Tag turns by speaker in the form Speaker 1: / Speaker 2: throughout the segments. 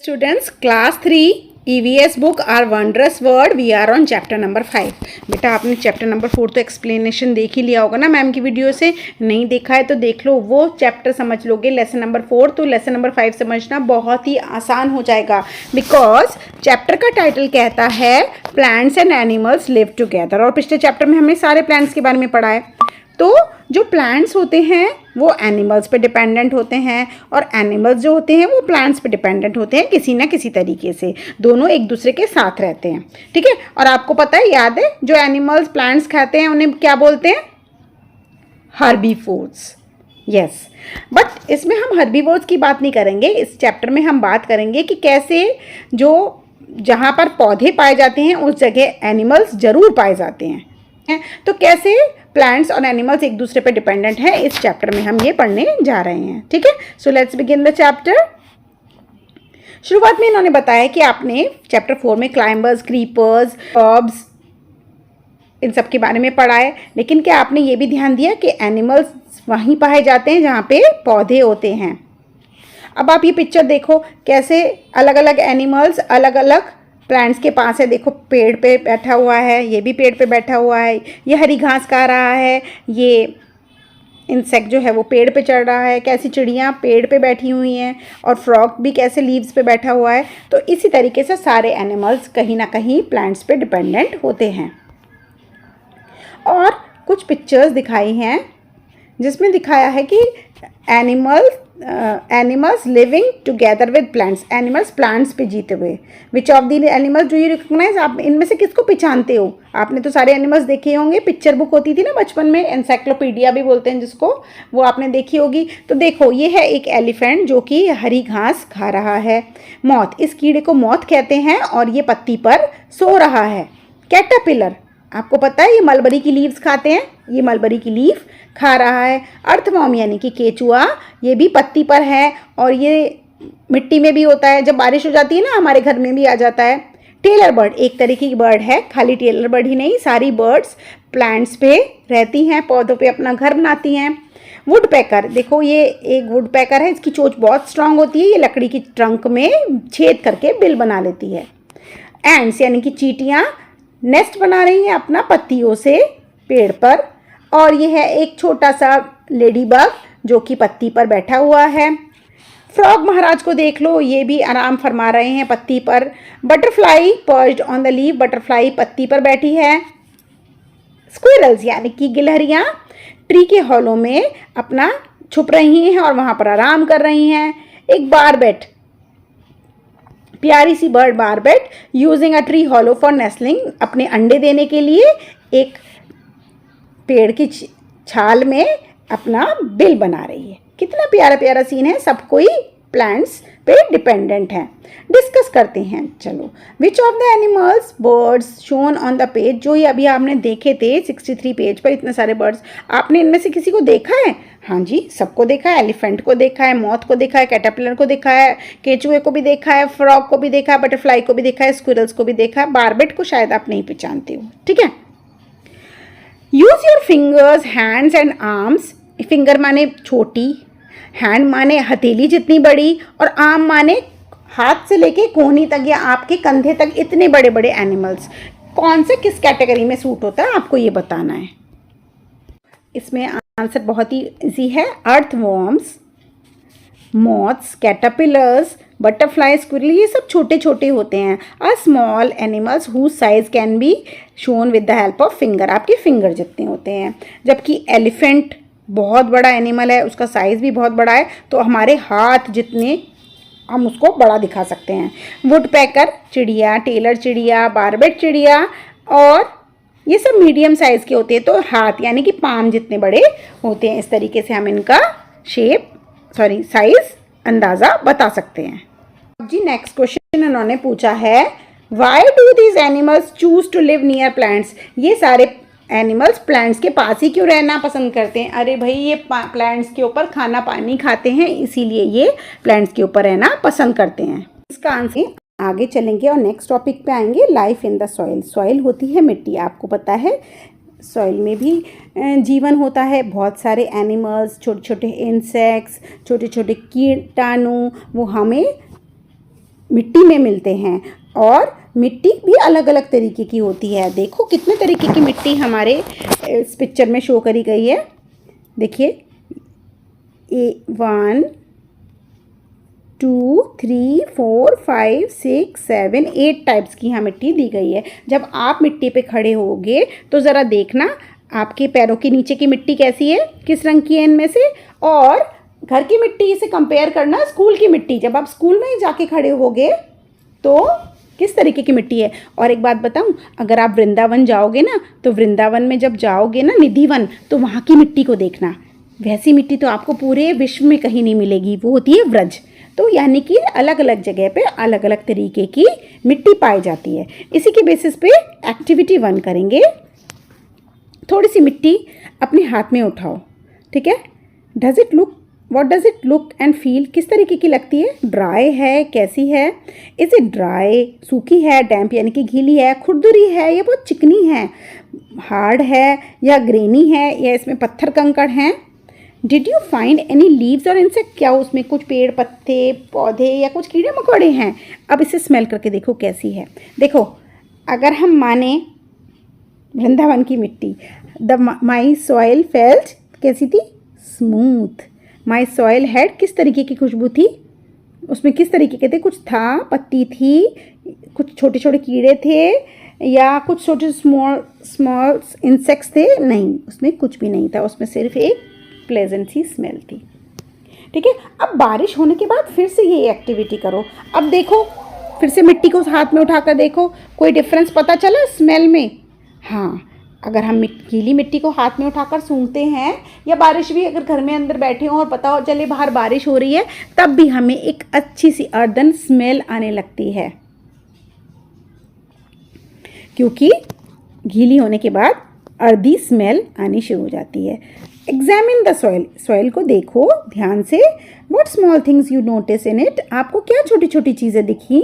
Speaker 1: Students, class 3 EVS book Our Wondrous World. We are on chapter number 5. बेटा आपने chapter number 4 तो explanation देख ही लिया होगा ना मैम की वीडियो से. नहीं देखा है तो देख लो, वो चैप्टर समझ लोगे लेसन नंबर 4. तो लेसन नंबर 5 समझना बहुत ही आसान हो जाएगा, बिकॉज चैप्टर का टाइटल कहता है plants and animals live together. और पिछले चैप्टर में हमने सारे प्लांट्स के बारे में पढ़ा है. तो जो प्लांट्स होते हैं वो एनिमल्स पे डिपेंडेंट होते हैं और एनिमल्स जो होते हैं वो प्लांट्स पे डिपेंडेंट होते हैं किसी ना किसी तरीके से. दोनों एक दूसरे के साथ रहते हैं, ठीक है. और आपको पता है, याद है, जो एनिमल्स प्लांट्स खाते हैं उन्हें क्या बोलते हैं? हर्बीवोर्स. यस, बट इसमें हम हर्बीवोर्स की बात नहीं करेंगे. इस चैप्टर में हम बात करेंगे कि कैसे जो जहाँ पर पौधे पाए जाते हैं उस जगह एनिमल्स ज़रूर पाए जाते हैं. तो कैसे प्लांट्स और एनिमल्स एक दूसरे पे डिपेंडेंट है, इस चैप्टर में हम ये पढ़ने जा रहे हैं, ठीक है. So let's begin the chapter. शुरुआत में इन्होंने बताया कि आपने चैप्टर 4 में क्लाइंबर्स, क्रीपर्स, हर्ब्स, इन सब के बारे में पढ़ा है. लेकिन क्या आपने ये भी ध्यान दिया कि एनिमल्स वहीं पाए जाते हैं जहाँ पे पौधे होते हैं. अब आप ये पिक्चर देखो, कैसे अलग अलग एनिमल्स अलग अलग प्लांट्स के पास है. देखो, पेड़ पे बैठा हुआ है, ये भी पेड़ पे बैठा हुआ है, ये हरी घास खा रहा है, ये इंसेक्ट जो है वो पेड़ पे चढ़ रहा है, कैसी चिड़ियाँ पेड़ पे बैठी हुई हैं, और फ्रॉग भी कैसे लीव्स पे बैठा हुआ है. तो इसी तरीके से सारे एनिमल्स कहीं ना कहीं प्लांट्स पे डिपेंडेंट होते हैं. और कुछ पिक्चर्स दिखाई हैं जिसमें दिखाया है कि animals living together with plants. Animals plants पे जीते हुए. Which of the animals do you recognise? आप इनमें से किसको पहचानते हो? आपने तो सारे एनिमल्स देखे होंगे. पिक्चर बुक होती थी ना बचपन में, एनसाइक्लोपीडिया भी बोलते हैं जिसको, वो आपने देखी होगी. तो देखो, ये है एक एलिफेंट जो कि हरी घास खा रहा है. मॉथ, इस कीड़े को मॉथ कहते हैं और ये पत्ती पर सो रहा है. कैटरपिलर, आपको पता है ये मलबरी की लीव्स खाते हैं, ये मलबरी की लीफ खा रहा है. अर्थवॉर्म यानी कि केचुआ, ये भी पत्ती पर है और ये मिट्टी में भी होता है. जब बारिश हो जाती है ना, हमारे घर में भी आ जाता है. टेलर बर्ड एक तरीके की बर्ड है. खाली टेलर बर्ड ही नहीं, सारी बर्ड्स प्लांट्स पे रहती हैं, पौधों पे अपना घर बनाती हैं. वुड पैकर, देखो ये एक वुड पैकर है, इसकी चोंच बहुत स्ट्रांग होती है, ये लकड़ी की ट्रंक में छेद करके बिल बना लेती है. एंड्स यानी कि चींटियाँ नेस्ट बना रही हैं अपना पत्तियों से पेड़ पर. और ये है एक छोटा सा लेडी बग जो कि पत्ती पर बैठा हुआ है. फ्रॉग महाराज को देख लो, ये भी आराम फरमा रहे हैं पत्ती पर. Butterfly perched on the leaf, butterfly पत्ती पर बैठी है. स्क्विरल्स यानी कि गिलहरियाँ ट्री के हॉलों में अपना छुप रही हैं और वहाँ पर आराम कर रही हैं. एक बारबेट, प्यारी सी bird barbet, using a tree hollow for nestling, अपने अंडे देने के लिए एक पेड़ की छाल में अपना बिल बना रही है. कितना प्यारा प्यारा सीन है. सब कोई प्लांट्स पे डिपेंडेंट है. डिस्कस करते हैं, चलो. विच of the animals birds shown on the page, जो ये अभी आपने देखे थे 63 पेज पर, इतने सारे बर्ड्स, आपने इनमें से किसी को देखा है? हाँ जी, सबको देखा है. एलिफेंट को देखा है, मॉथ को देखा है, कैटरपिलर को देखा है, केचुए को भी देखा है, फ्रॉग को भी देखा है, बटरफ्लाई को भी देखा है, स्क्विरल्स को भी देखा है. बारबेट को शायद आप नहीं पहचानते हो, ठीक है. Use your fingers, hands and arms. Finger माने छोटी, हैंड माने हथेली जितनी बड़ी, और आर्म माने हाथ से लेके कोहनी तक या आपके कंधे तक, इतने बड़े बड़े एनिमल्स. कौन से किस कैटेगरी में सूट होता है आपको ये बताना है. इसमें आंसर बहुत ही इजी है. Earthworms, moths, caterpillars, butterfly, squirrel, ये सब छोटे छोटे होते हैं. A small animals whose size can be shown with the help of finger, आपके फिंगर जितने होते हैं. जबकि एलिफेंट बहुत बड़ा एनिमल है, उसका साइज़ भी बहुत बड़ा है, तो हमारे हाथ जितने हम उसको बड़ा दिखा सकते हैं. वुड पैकर चिड़िया, टेलर चिड़िया, बारबेट चिड़िया, और ये सब मीडियम साइज़ के होते हैं, तो हाथ यानी कि पाम जितने बड़े होते हैं. इस तरीके से हम इनका साइज़ अंदाज़ा बता सकते हैं. अब जी नेक्स्ट क्वेश्चन इन्होंने पूछा है, why do these animals choose to live near plants. ये सारे एनिमल्स प्लांट्स के पास ही क्यों रहना पसंद करते हैं? अरे भाई, ये प्लांट्स के ऊपर खाना पानी खाते हैं, इसीलिए ये प्लांट्स के ऊपर रहना पसंद करते हैं. इसका आंसर आगे चलेंगे और नेक्स्ट टॉपिक पे आएंगे. Life in the soil. Soil होती है मिट्टी, आपको पता है. सॉइल में भी जीवन होता है. बहुत सारे एनिमल्स, छोटे छोटे इंसेक्ट्स, छोटे छोटे कीटाणु, वो हमें मिट्टी में मिलते हैं। और मिट्टी भी अलग अलग तरीके की होती है। देखो कितने तरीके की मिट्टी हमारे इस पिक्चर में शो करी गई है। देखिए 1 2 3 4 5 6 7 8 टाइप्स की यहाँ मिट्टी दी गई है। जब आप मिट्टी पे खड़े होगे तो ज़रा देखना आपके पैरों के नीचे की मिट्टी कैसी है, किस रंग की है इनमें से। और घर की मिट्टी से कंपेयर करना स्कूल की मिट्टी, जब आप स्कूल में जाके खड़े होगे तो किस तरीके की मिट्टी है। और एक बात बताऊं, अगर आप वृंदावन जाओगे ना, तो वृंदावन में जब जाओगे ना निधिवन, तो वहाँ की मिट्टी को देखना, वैसी मिट्टी तो आपको पूरे विश्व में कहीं नहीं मिलेगी, वो होती है व्रज। तो यानी कि अलग अलग जगह पे अलग अलग तरीके की मिट्टी पाई जाती है। इसी के बेसिस पे एक्टिविटी 1 करेंगे। थोड़ी सी मिट्टी अपने हाथ में उठाओ, ठीक है। Does it look, what does it look and feel, किस तरीके की लगती है, ड्राई है, कैसी है, इज इट ड्राई, सूखी है, डैम्प यानी कि गीली है, खुरदुरी है या बहुत चिकनी है, हार्ड है या ग्रेनी है, या इसमें पत्थर कंकड़ हैं। Did you find any leaves और इंसेक्ट, क्या उसमें कुछ पेड़ पत्ते पौधे या कुछ कीड़े मकोड़े हैं। अब इसे स्मेल करके देखो कैसी है। देखो अगर हम माने वृंदावन की मिट्टी, माई सॉइल फेल्ट कैसी थी, स्मूथ। माई सॉइल हैड किस तरीके की खुशबू थी, उसमें किस तरीके के थे, कुछ था, पत्ती थी, कुछ छोटे छोटे कीड़े थे या कुछ छोटे स्मॉल स्मॉल इंसेक्ट्स थे, नहीं उसमें कुछ भी नहीं था, उसमें सिर्फ एक प्लेजेंट सी स्मेल थी। ठीक है। अब बारिश होने के बाद फिर से ये एक्टिविटी करो। अब देखो फिर से मिट्टी को हाथ में उठाकर देखो, कोई डिफरेंस पता चला स्मेल में। हाँ, अगर हम गीली मिट्टी को हाथ में उठाकर सूंघते हैं, या बारिश भी अगर घर में अंदर बैठे हों और पता हो चले बाहर बारिश हो रही है, तब भी हमें एक अच्छी सी अर्दन स्मेल आने लगती है, क्योंकि गीली होने के बाद अर्दी स्मेल आनी शुरू हो जाती है। एग्जामिन द सॉइल, सॉइल को देखो ध्यान से। What small things you notice in it, आपको क्या छोटी छोटी चीज़ें दिखी।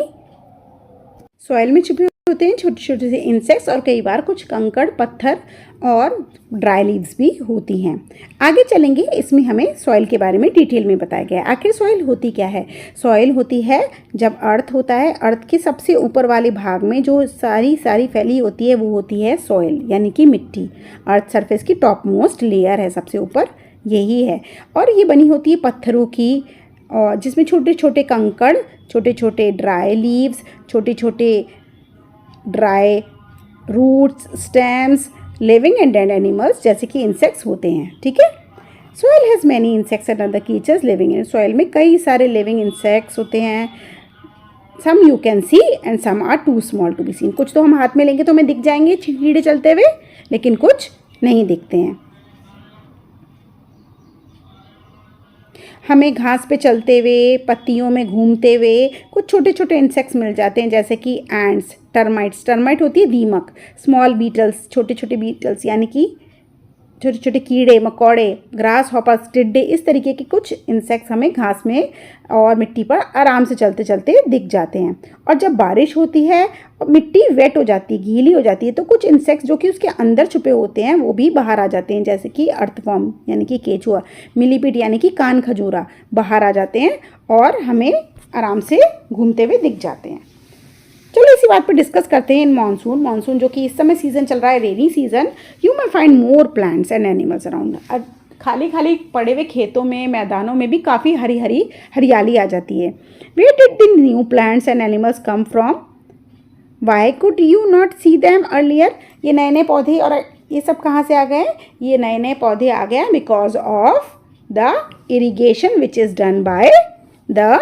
Speaker 1: सॉइल में छुपे होते हैं छोटे छोटे से इंसेक्ट्स और कई बार कुछ कंकड़ पत्थर और ड्राई लीव्स भी होती हैं। आगे चलेंगे, इसमें हमें सॉइल के बारे में डिटेल में बताया गया है। आखिर सॉइल होती क्या है। सॉइल होती है जब अर्थ होता है, अर्थ के सबसे ऊपर वाले भाग में जो सारी फैली होती है वो होती है सॉइल यानी कि मिट्टी। अर्थ सरफेस की टॉप मोस्ट लेयर है, सबसे ऊपर यही है। और ये बनी होती है पत्थरों की, और जिसमें छोटे छोटे कंकड़, छोटे छोटे ड्राई लीव्स, छोटे छोटे dry roots, stems, living and dead animals जैसे कि इंसेक्ट्स होते हैं। ठीक है। Soil has many insects and other creatures living in, soil में कई सारे लिविंग इंसेक्ट्स होते हैं। Some you can see and some are too small to be seen, कुछ तो हम हाथ में लेंगे तो हमें दिख जाएंगे कीड़े चलते हुए, लेकिन कुछ नहीं दिखते हैं। हमें घास पे चलते हुए, पत्तियों में घूमते हुए कुछ छोटे छोटे इंसेक्ट्स मिल जाते हैं, जैसे कि एंड्स, टर्माइट्स, टर्माइट होती है दीमक, स्मॉल बीटल्स, छोटे छोटे बीटल्स यानी कि छोटे छोटे कीड़े मकोड़े, ग्रास हॉपर्स, टिड्डे, इस तरीके के कुछ इंसेक्ट्स हमें घास में और मिट्टी पर आराम से चलते चलते दिख जाते हैं। और जब बारिश होती है और मिट्टी वेट हो जाती है, गीली हो जाती है, तो कुछ इंसेक्ट्स जो कि उसके अंदर छुपे होते हैं वो भी बाहर आ जाते हैं, जैसे कि अर्थवर्म यानी कि केचुआ, मिलीपीड यानी कि कान खजूरा बाहर आ जाते हैं और हमें आराम से घूमते हुए दिख जाते हैं। चलो इसी बात पर डिस्कस करते हैं। इन मानसून, मानसून जो कि इस समय सीज़न चल रहा है, rainy season, you may find more plants and animals around. खाली खाली पड़े हुए खेतों में, मैदानों में भी काफ़ी हरियाली आ जाती है। Where did the new plants and animals come from, why could you not see them earlier, ये नए नए पौधे और ये सब कहाँ से आ गए। ये नए नए पौधे आ गए because of the irrigation which is done by the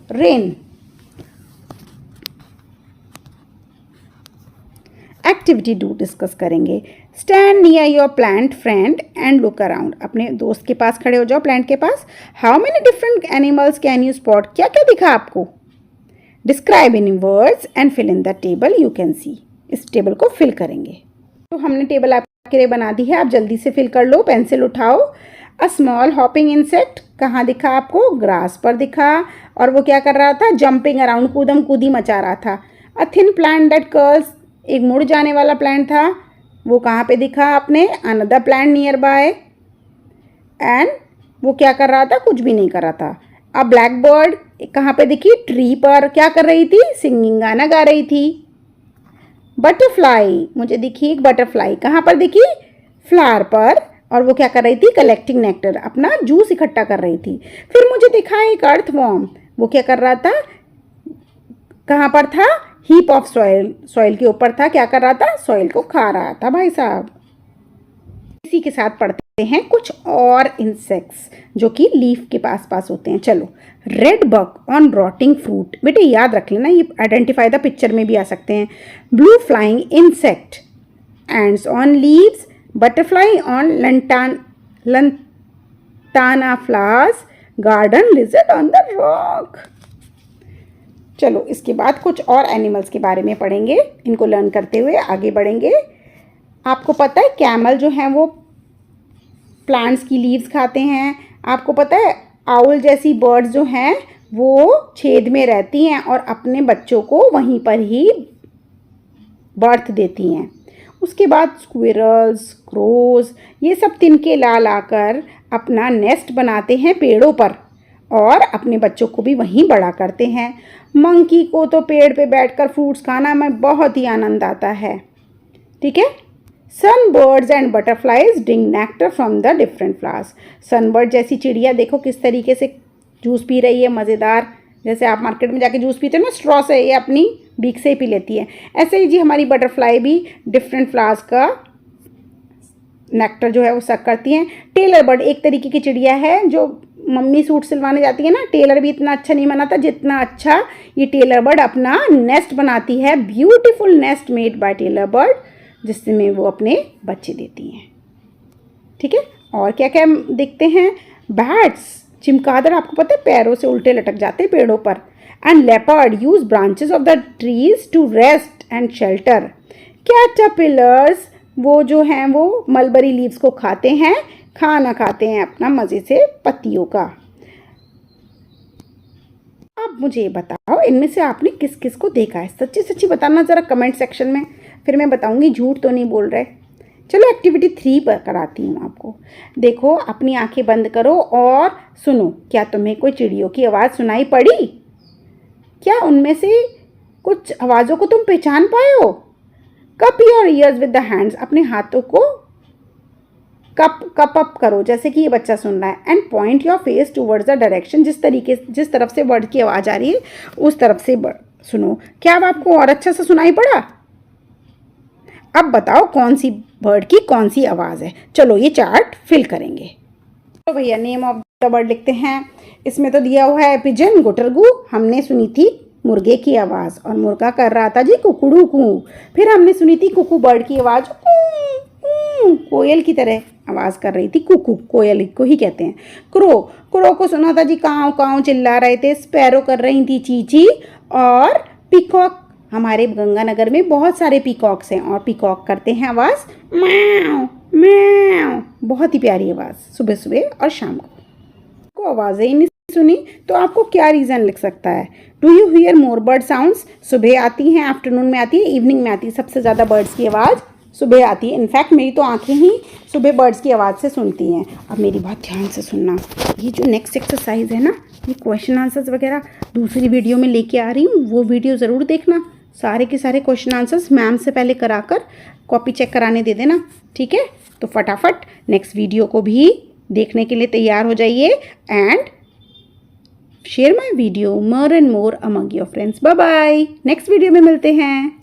Speaker 1: rain. Activity 2 discuss करेंगे। Stand near your plant friend and look around, अपने दोस्त के पास खड़े हो जाओ, प्लांट के पास। How many different animals can you spot, क्या क्या दिखा आपको। Describe in words and fill in the table you can see, इस टेबल को फिल करेंगे। तो हमने टेबल आपके लिए बना दी है, आप जल्दी से फिल कर लो, पेंसिल उठाओ। अ स्मॉल हॉपिंग इंसेक्ट कहाँ दिखा आपको, ग्रास पर दिखा, और वो क्या कर रहा था, जंपिंग अराउंड, कूदम कूदी मचा रहा था। A thin plant that curls, एक मुड़ जाने वाला प्लांट था, वो कहाँ पे दिखा आपने, another plant near by, and वो क्या कर रहा था, कुछ भी नहीं कर रहा था। अ ब्लैक बर्ड कहाँ पे दिखी? ट्री पर। क्या कर रही थी? सिंगिंग, गाना गा रही थी। बटरफ्लाई, मुझे दिखी एक बटरफ्लाई। कहाँ पर दिखी? फ्लावर पर। और वो क्या कर रही थी? कलेक्टिंग नेक्टर, अपना जूस इकट्ठा कर रही थी। फिर मुझे दिखा एक अर्थवॉर्म, वो क्या कर रहा था? कहाँ पर था? हीप ऑफ सॉइल, सॉइल के ऊपर था। क्या कर रहा था? सॉइल को खा रहा था भाई साहब। इसी के साथ पढ़ते हैं कुछ और इंसेक्ट्स जो कि लीफ के पास पास होते हैं। चलो, red bug on rotting fruit, बेटे याद रख लेना, ये आइडेंटिफाई द पिक्चर में भी आ सकते हैं। Blue flying insect, ends on leaves, butterfly on lantana flowers, garden lizard on the rock. चलो, इसके बाद कुछ और एनिमल्स के बारे में पढ़ेंगे। इनको लर्न करते हुए आगे बढ़ेंगे। आपको पता है कैमल जो हैं वो प्लांट्स की लीव्स खाते हैं। आपको पता है आउल जैसी बर्ड्स जो हैं वो छेद में रहती हैं और अपने बच्चों को वहीं पर ही बर्थ देती हैं। उसके बाद स्क्विरल्स, क्रोज, ये सब तिनके ला लाकर अपना नेस्ट बनाते हैं पेड़ों पर और अपने बच्चों को भी वहीं बड़ा करते हैं। मंकी को तो पेड़ पे बैठकर फ्रूट्स खाना में बहुत ही आनंद आता है। ठीक है। Sunbirds and butterflies drink nectar from the different flowers. Sunbird जैसी चिड़िया देखो किस तरीके से जूस पी रही है, मज़ेदार। जैसे आप मार्केट में जाके जूस पीते हो ना स्ट्रॉ से, ये अपनी बीक से ही पी लेती है। ऐसे ही जी हमारी बटरफ्लाई भी डिफरेंट फ्लावर्स का नेक्टर जो है वो सक करती हैं। टेलर बर्ड एक तरीके की चिड़िया है जो मम्मी सूट सिलवाने जाती है ना, टेलर भी इतना अच्छा नहीं बनाता जितना अच्छा ये टेलर बर्ड अपना नेस्ट बनाती है। Beautiful nest made by tailor bird, जिसमें वो अपने बच्चे देती हैं। ठीक है। और क्या क्या देखते हैं? बैट्स, चिमगादड़ आपको पता है पैरों से उल्टे लटक जाते हैं पेड़ों पर। And leopard use branches of the trees to rest and shelter. Caterpillars वो जो हैं वो मलबरी लीव्स को खाते हैं, खाना खाते हैं अपना मज़े से पत्तियों का। अब मुझे बताओ इनमें से आपने किस किस को देखा है? सच्ची सच्ची बताना ज़रा कमेंट सेक्शन में, फिर मैं बताऊंगी झूठ तो नहीं बोल रहे। चलो एक्टिविटी 3 पर कराती हूँ आपको। देखो, अपनी आंखें बंद करो और सुनो। क्या तुम्हें कोई चिड़ियों की आवाज़ सुनाई पड़ी? क्या उनमें से कुछ आवाज़ों को तुम पहचान पाए हो? Cup your ears with the hands, अपने हाथों को कप अप करो जैसे कि ये बच्चा सुन रहा है। And point your face towards the direction, जिस तरफ से वर्ड की आवाज़ आ रही है उस तरफ से सुनो। क्या अब आपको और अच्छा से सुनाई पड़ा? अब बताओ कौन सी बर्ड की कौन सी आवाज़ है। चलो ये चार्ट फिल करेंगे। तो भैया नेम ऑफ द बर्ड लिखते हैं। इसमें तो दिया हुआ है पिजन, गुटरगू। हमने सुनी थी मुर्गे की आवाज़ और मुर्गा कर रहा था जी कुकड़ू कू। फिर हमने सुनी थी कुकू बर्ड की आवाज़, कोयल की तरह आवाज़ कर रही थी, कुकू, कोयल को ही कहते हैं। क्रो, क्रो को सुना था जी काँव काँव चिल्ला रहे थे। स्पैरो कर रही थी चींची। और पीकॉक, हमारे गंगानगर में बहुत सारे पीकॉक्स हैं और पीकॉक करते हैं आवाज़ म्याऊं म्याऊं, बहुत ही प्यारी आवाज़ सुबह सुबह और शाम को आवाज़ें ही नहीं सुनी तो आपको क्या रीज़न लग सकता है? Do you here more bird sounds? सुबह आती हैं, आफ्टरनून में आती है, इवनिंग में आती है। सबसे ज़्यादा बर्ड्स की आवाज़ सुबह आती है। इनफैक्ट मेरी तो आंखें ही सुबह बर्ड्स की आवाज़ से सुनती हैं। अब मेरी बात ध्यान से सुनना। ये जो नेक्स्ट एक्सरसाइज है ना, ये क्वेश्चन आंसर्स वगैरह दूसरी वीडियो में लेके आ रही हूँ, वो वीडियो ज़रूर देखना। सारे के सारे क्वेश्चन आंसर्स मैम से पहले कराकर कॉपी चेक कराने दे देना। ठीक है। तो फटाफट नेक्स्ट वीडियो को भी देखने के लिए तैयार हो जाइए and share my video more and more among your friends. Bye bye, next video में मिलते हैं।